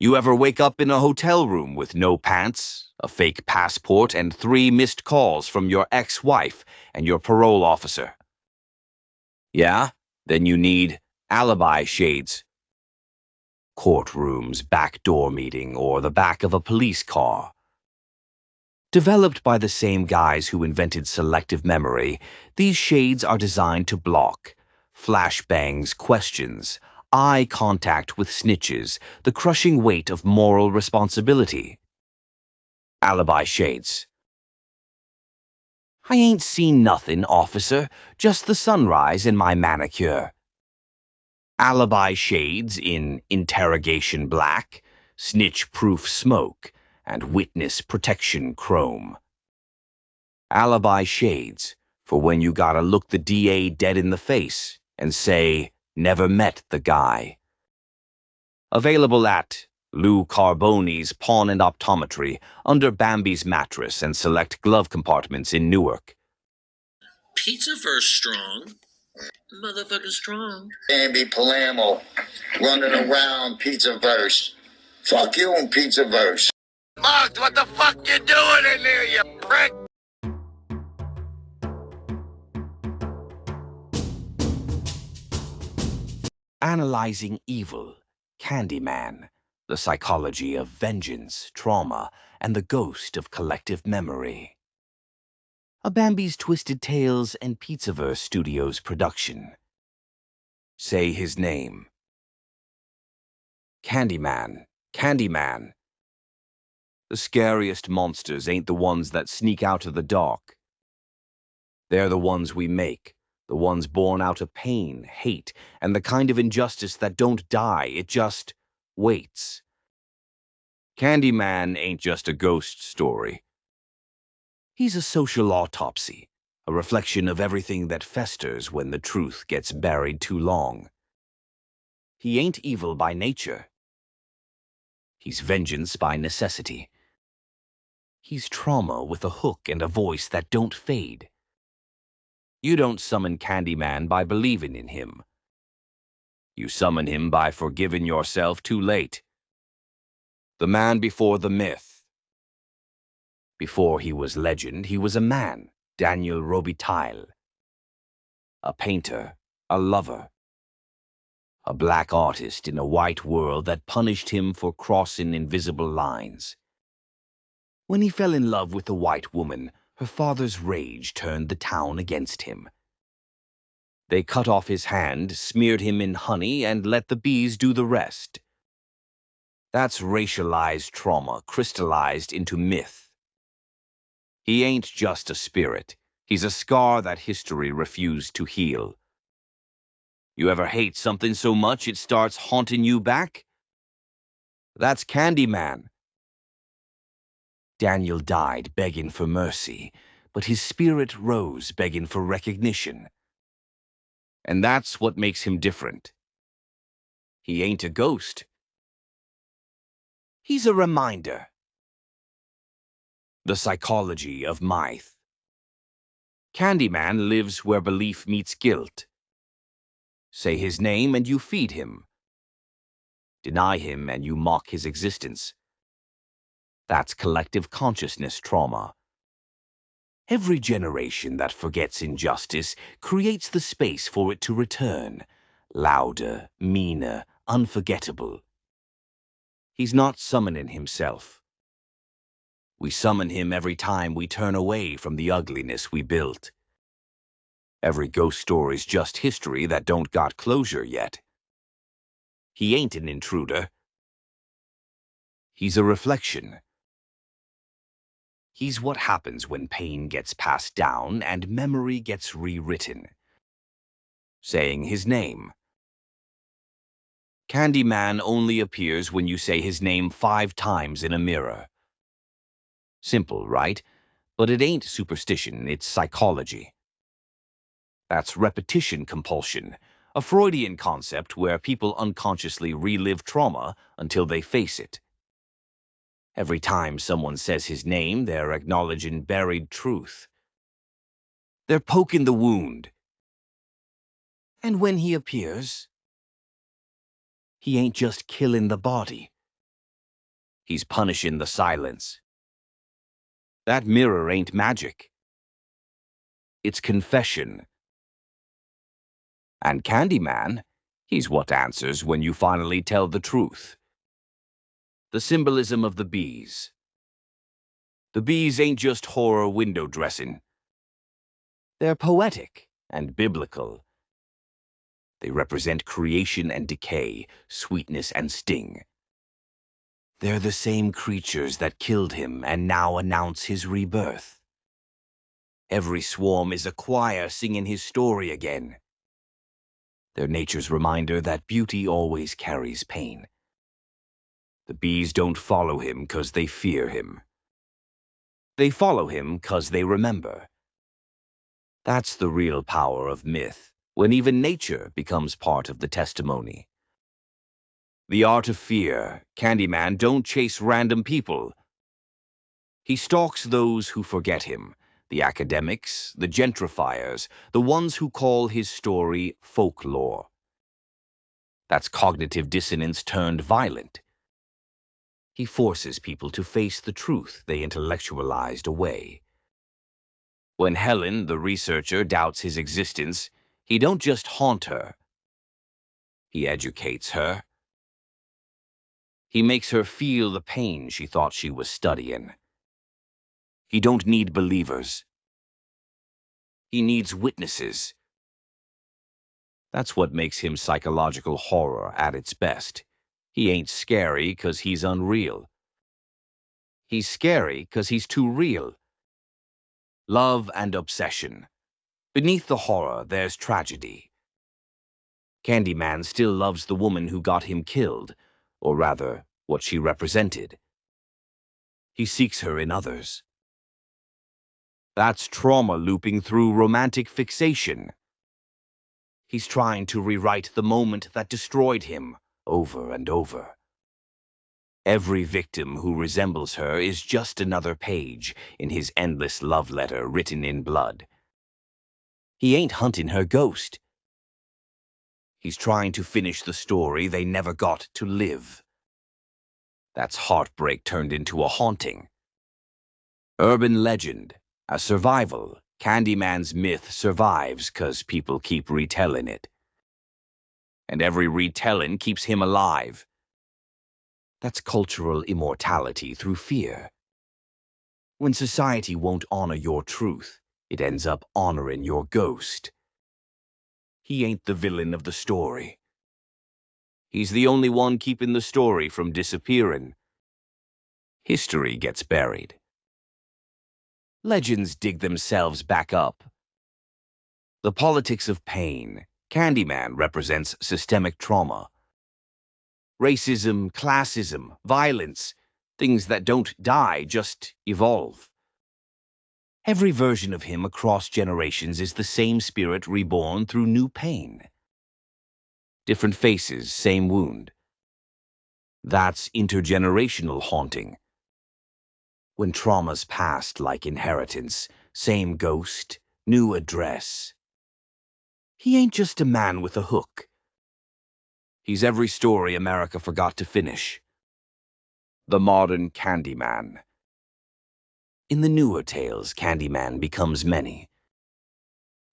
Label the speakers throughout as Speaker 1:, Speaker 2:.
Speaker 1: You ever wake up in a hotel room with no pants, a fake passport, and 3 missed calls from your ex-wife and your parole officer? Yeah? Then you need alibi shades. Courtrooms, backdoor meeting, or the back of a police car. Developed by the same guys who invented selective memory, these shades are designed to block flashbangs, questions, eye contact with snitches, the crushing weight of moral responsibility. Alibi shades. I ain't seen nothing, officer, just the sunrise and my manicure. Alibi shades in interrogation black, snitch-proof smoke, and witness protection chrome. Alibi shades for when you gotta look the DA dead in the face and say, never met the guy. Available at Lou Carboni's Pawn and Optometry, under Bambi's mattress and select glove compartments in Newark.
Speaker 2: Pizza-verse strong. Motherfucking strong.
Speaker 3: Bambi Palermo running around Pizza-verse. Fuck you and Pizza-verse.
Speaker 4: Mugs, what the fuck you doing in there, you prick?
Speaker 1: Analyzing evil, Candyman, the psychology of vengeance, trauma, and the ghost of collective memory. A Bambi's Twisted Tales and Pizzaverse Studios production. Say his name. Candyman, Candyman. The scariest monsters ain't the ones that sneak out of the dark. They're the ones we make, the ones born out of pain, hate, and the kind of injustice that don't die, it just waits. Candyman ain't just a ghost story. He's a social autopsy, a reflection of everything that festers when the truth gets buried too long. He ain't evil by nature. He's vengeance by necessity. He's trauma with a hook and a voice that don't fade. You don't summon Candyman by believing in him. You summon him by forgiving yourself too late. The man before the myth. Before he was legend, he was a man, Daniel Robitaille. A painter, a lover. A black artist in a white world that punished him for crossing invisible lines. When he fell in love with a white woman, her father's rage turned the town against him. They cut off his hand, smeared him in honey, and let the bees do the rest. That's racialized trauma crystallized into myth. He ain't just a spirit. He's a scar that history refused to heal. You ever hate something so much it starts haunting you back? That's Candyman. Daniel died begging for mercy, but his spirit rose begging for recognition. And that's what makes him different. He ain't a ghost. He's a reminder. The psychology of myth. Candyman lives where belief meets guilt. Say his name and you feed him. Deny him and you mock his existence. That's collective consciousness trauma. Every generation that forgets injustice creates the space for it to return, louder, meaner, unforgettable. He's not summoning himself. We summon him every time we turn away from the ugliness we built. Every ghost story's just history that don't got closure yet. He ain't an intruder. He's a reflection. He's what happens when pain gets passed down and memory gets rewritten. Saying his name. Candyman only appears when you say his name 5 times in a mirror. Simple, right? But it ain't superstition, it's psychology. That's repetition compulsion, a Freudian concept where people unconsciously relive trauma until they face it. Every time someone says his name, they're acknowledging buried truth. They're poking the wound. And when he appears, he ain't just killing the body. He's punishing the silence. That mirror ain't magic. It's confession. And Candyman, he's what answers when you finally tell the truth. The symbolism of the bees. The bees ain't just horror window dressing. They're poetic and biblical. They represent creation and decay, sweetness and sting. They're the same creatures that killed him and now announce his rebirth. Every swarm is a choir singing his story again. They're nature's reminder that beauty always carries pain. The bees don't follow him 'cause they fear him. They follow him 'cause they remember. That's the real power of myth, when even nature becomes part of the testimony. The art of fear, Candyman don't chase random people. He stalks those who forget him, the academics, the gentrifiers, the ones who call his story folklore. That's cognitive dissonance turned violent. He forces people to face the truth they intellectualized away. When Helen, the researcher, doubts his existence, he don't just haunt her. He educates her. He makes her feel the pain she thought she was studying. He don't need believers. He needs witnesses. That's what makes him psychological horror at its best. He ain't scary 'cause he's unreal. He's scary 'cause he's too real. Love and obsession. Beneath the horror, there's tragedy. Candyman still loves the woman who got him killed, or rather, what she represented. He seeks her in others. That's trauma looping through romantic fixation. He's trying to rewrite the moment that destroyed him over and over. Every victim who resembles her is just another page in his endless love letter written in blood. He ain't hunting her ghost. He's trying to finish the story they never got to live. That's heartbreak turned into a haunting. Urban legend, a survival. Candyman's myth survives 'cause people keep retelling it. And every retelling keeps him alive. That's cultural immortality through fear. When society won't honor your truth, it ends up honoring your ghost. He ain't the villain of the story. He's the only one keeping the story from disappearing. History gets buried. Legends dig themselves back up. The politics of pain. Candyman represents systemic trauma. Racism, classism, violence, things that don't die, just evolve. Every version of him across generations is the same spirit reborn through new pain. Different faces, same wound. That's intergenerational haunting. When trauma's passed like inheritance, same ghost, new address. He ain't just a man with a hook. He's every story America forgot to finish. The modern Candyman. In the newer tales, Candyman becomes many.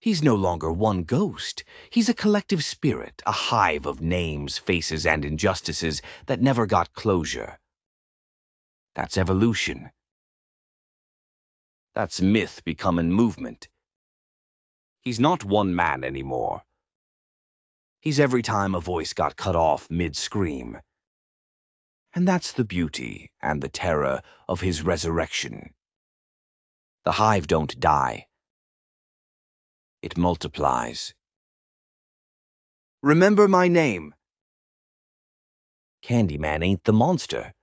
Speaker 1: He's no longer one ghost. He's a collective spirit, a hive of names, faces, and injustices that never got closure. That's evolution. That's myth becoming movement. He's not one man anymore. He's every time a voice got cut off mid-scream. And that's the beauty and the terror of his resurrection. The hive don't die. It multiplies. Remember my name. Candyman ain't the monster.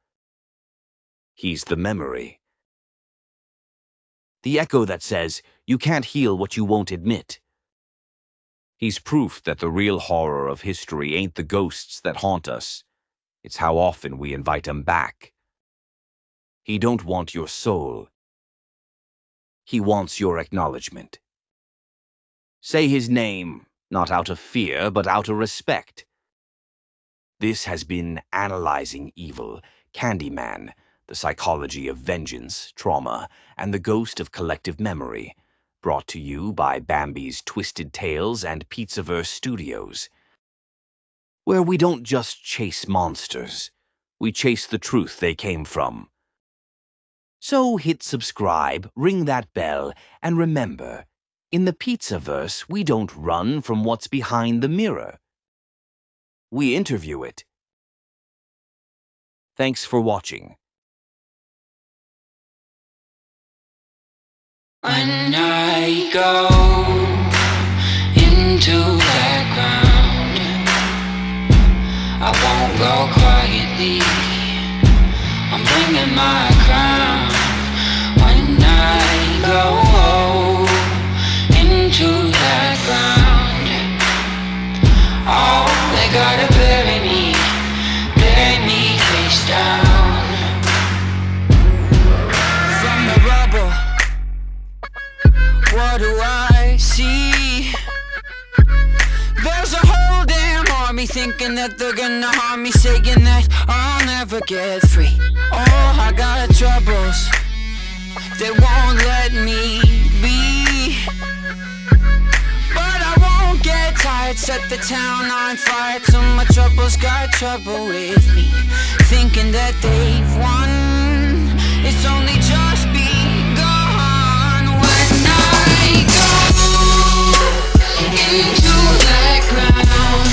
Speaker 1: He's the memory. The echo that says, you can't heal what you won't admit. He's proof that the real horror of history ain't the ghosts that haunt us. It's how often we invite 'em back. He don't want your soul. He wants your acknowledgement. Say his name, not out of fear, but out of respect. This has been Analyzing Evil, Candyman, the psychology of vengeance, trauma, and the ghost of collective memory. Brought to you by Bambi's Twisted Tales and Pizzaverse Studios, where we don't just chase monsters, we chase the truth they came from. So hit subscribe, ring that bell, and remember, in the Pizzaverse, we don't run from what's behind the mirror. We interview it. Thanks for watching.
Speaker 5: When I go into that ground, I won't go quietly. I'm bringing my crown. When I go into that ground, oh, they gotta bury me face down. From the rubble, what do I see? There's a whole damn army thinking that they're gonna harm me, saying that I'll never get free. Oh, I got troubles, they won't let me be. But I won't get tired, set the town on fire till my troubles got trouble with me. Thinking that they've won, it's only just begun. When I go into that ground,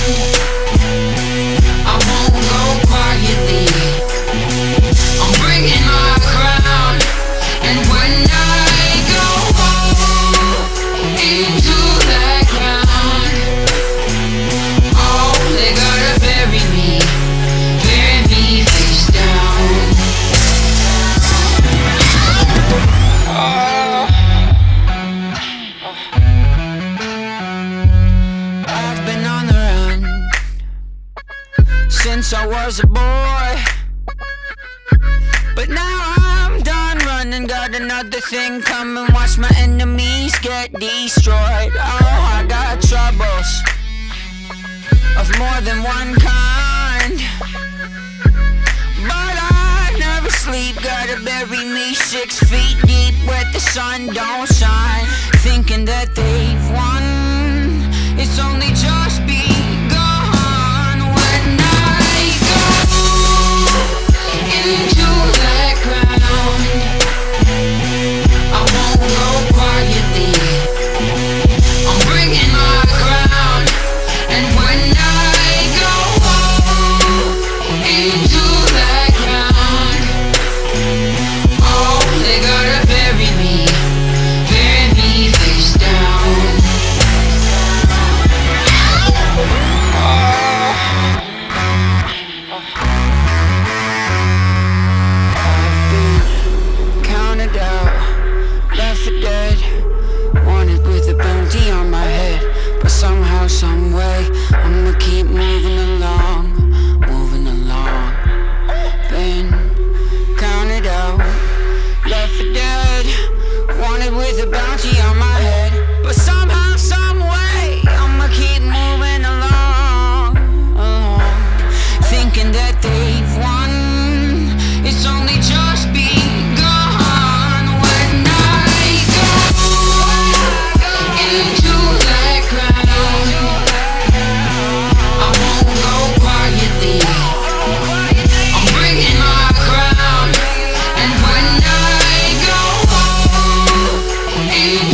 Speaker 5: I won't go quietly. I'm bringing my crown. And when I go into that ground, oh, they gotta bury me face down. I've been on the run since I was a boy, but now I'm done running. Got another thing coming, watch my enemies get destroyed. Oh, I got troubles of more than one kind, but I never sleep. Gotta bury me 6 feet deep where the sun don't shine. Thinking that they've won, it's only just begun. When I go into that ground, I won't go quietly. I'm bringing my crown. And when I go into that ground, oh, they gotta bury me face down. I've been counted out, left for dead, wanted with a bounty on my head. But somehow, someway, I'ma keep moving along. Been counted out, left for dead, wanted with a bounty on my head. But somehow, someway, I'ma keep moving along. Thinking that they've won, it's only just begun. When I go into that ground, I won't go quietly. I'm bringing my crown. And when I go into